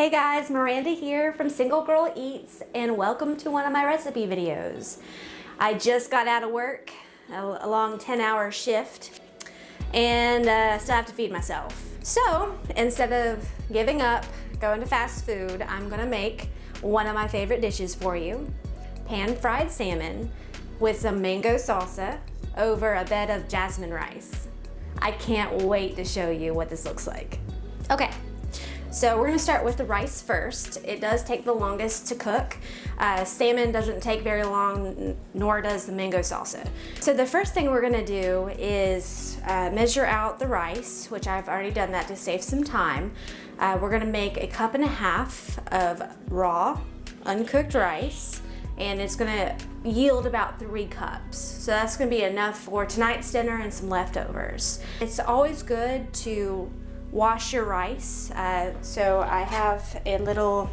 Hey guys, Miranda here from Single Girl Eats, and welcome to one of my recipe videos. I just got out of work, a long 10-hour shift, and still have to feed myself. So instead of giving up, going to fast food, I'm gonna make one of my favorite dishes for you. Pan-fried salmon with some mango salsa over a bed of jasmine rice. I can't wait to show you what this looks like. Okay. So we're gonna start with the rice first. It does take the longest to cook. Salmon doesn't take very long, nor does the mango salsa. So the first thing we're gonna do is measure out the rice, which I've already done that to save some time. We're gonna make 1.5 cups of raw, uncooked rice, and it's gonna yield about 3 cups. So that's gonna be enough for tonight's dinner and some leftovers. It's always good to wash your rice. So I have a little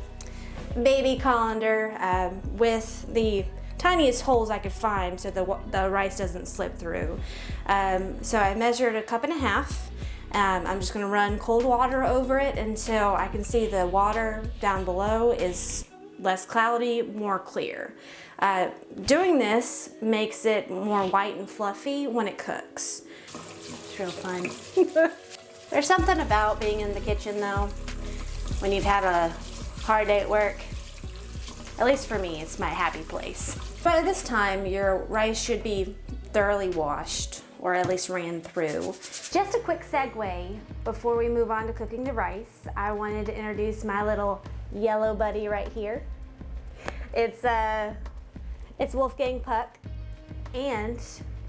baby colander with the tiniest holes I could find so the rice doesn't slip through. So I measured 1.5 cups. I'm just gonna run cold water over it until I can see the water down below is less cloudy, more clear. Doing this makes it more white and fluffy when it cooks. It's real fun. There's something about being in the kitchen though, when you've had a hard day at work. At least for me, it's my happy place. By this time, your rice should be thoroughly washed, or at least ran through. Just a quick segue before we move on to cooking the rice. I wanted to introduce my little yellow buddy right here. It's Wolfgang Puck, and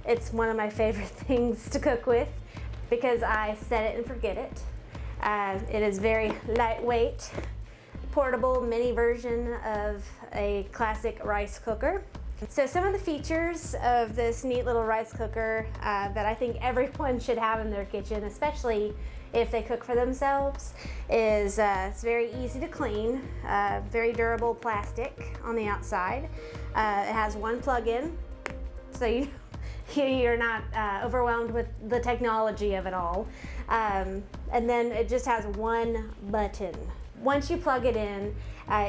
it's one of my favorite things to cook with, because I set it and forget it. It is very lightweight, portable mini version of a classic rice cooker. So some of the features of this neat little rice cooker that I think everyone should have in their kitchen, especially if they cook for themselves, is it's very easy to clean, very durable plastic on the outside. It has one plug-in, so you're not overwhelmed with the technology of it all. And then it just has one button. Once you plug it in,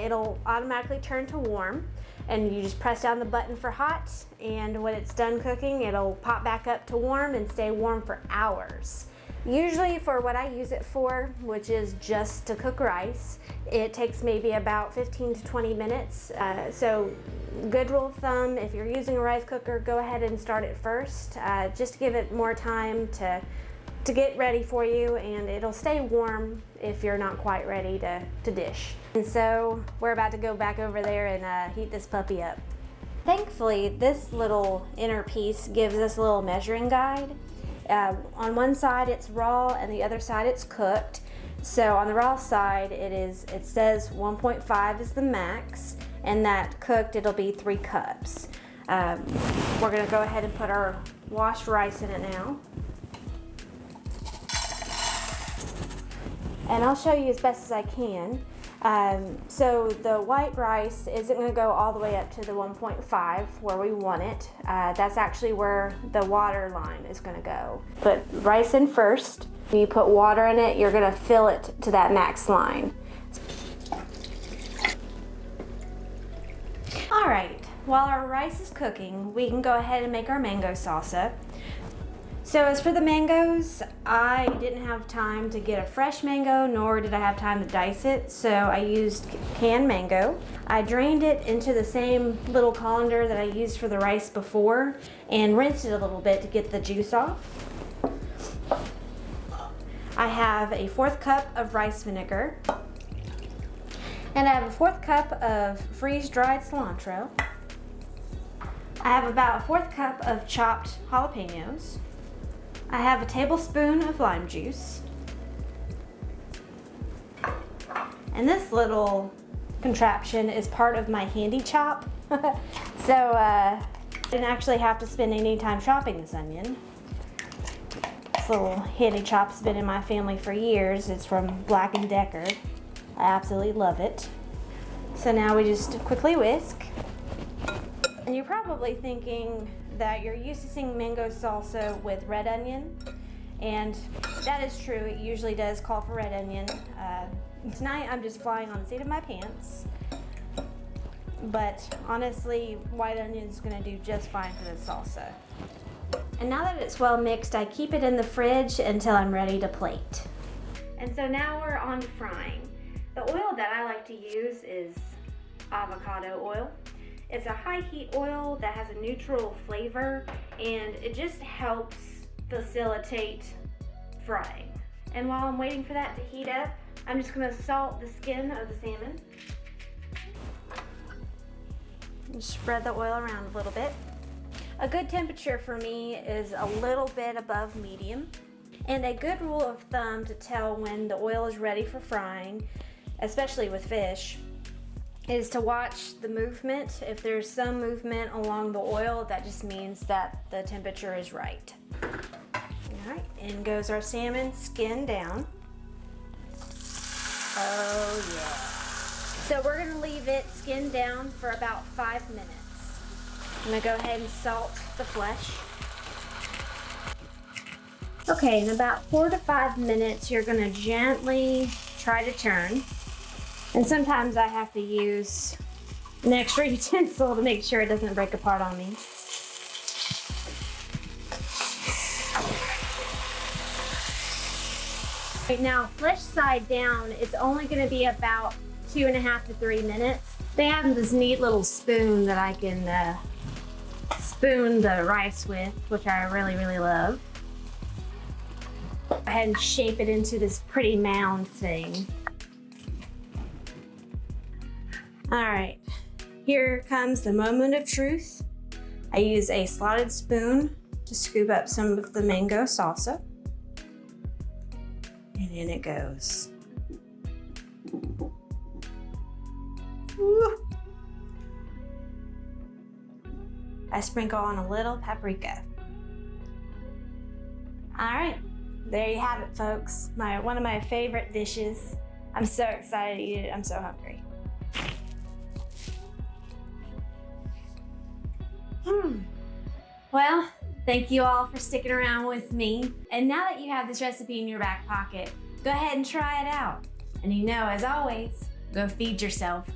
it'll automatically turn to warm, and you just press down the button for hot, and when it's done cooking, it'll pop back up to warm and stay warm for hours. Usually for what I use it for, which is just to cook rice, it takes maybe about 15 to 20 minutes. So good rule of thumb, if you're using a rice cooker, go ahead and start it first, just to give it more time to get ready for you, and it'll stay warm if you're not quite ready to dish. And so we're about to go back over there and heat this puppy up. Thankfully, this little inner piece gives us a little measuring guide. On one side it's raw and the other side it's cooked. So on the raw side it says 1.5 is the max, and that cooked it'll be 3 cups. We're gonna go ahead and put our washed rice in it now. And I'll show you as best as I can. So the white rice isn't gonna go all the way up to the 1.5 where we want it. That's actually where the water line is gonna go. Put rice in first. When you put water in it, you're gonna fill it to that max line. All right, while our rice is cooking, we can go ahead and make our mango salsa. So as for the mangoes, I didn't have time to get a fresh mango, nor did I have time to dice it, so I used canned mango. I drained it into the same little colander that I used for the rice before and rinsed it a little bit to get the juice off. I have a 1/4 cup of rice vinegar, and I have a 1/4 cup of freeze-dried cilantro. I have about a 1/4 cup of chopped jalapenos. I have a tablespoon of lime juice. And this little contraption is part of my handy chop. So I didn't actually have to spend any time chopping this onion. This little handy chop's been in my family for years. It's from Black & Decker. I absolutely love it. So now we just quickly whisk. And you're probably thinking that you're used to seeing mango salsa with red onion, And that is true, it usually does call for red onion. Tonight I'm just flying on the seat of my pants. But honestly, white onion is gonna do just fine for this salsa. And now that it's well mixed, I keep it in the fridge until I'm ready to plate. And so now we're on to frying. The oil that I like to use is avocado oil. It's a high heat oil that has a neutral flavor, and it just helps facilitate frying. And while I'm waiting for that to heat up, I'm just gonna salt the skin of the salmon. And spread the oil around a little bit. A good temperature for me is a little bit above medium. And a good rule of thumb to tell when the oil is ready for frying, especially with fish, is to watch the movement. If there's some movement along the oil, that just means that the temperature is right. All right, in goes our salmon, skin down. Oh yeah. So we're gonna leave it skin down for about 5 minutes. I'm gonna go ahead and salt the flesh. Okay, in about 4 to 5 minutes, you're gonna gently try to turn. And sometimes I have to use an extra utensil to make sure it doesn't break apart on me. Right now, flesh side down, it's only gonna be about 2.5 to 3 minutes. They have this neat little spoon that I can spoon the rice with, which I really, really love. Go ahead and shape it into this pretty mound thing. All right, here comes the moment of truth. I use a slotted spoon to scoop up some of the mango salsa. And in it goes. Woo. I sprinkle on a little paprika. All right, there you have it, folks. One of my favorite dishes. I'm so excited to eat it. I'm so hungry. Well, thank you all for sticking around with me. And now that you have this recipe in your back pocket, go ahead and try it out. And you know, as always, go feed yourself.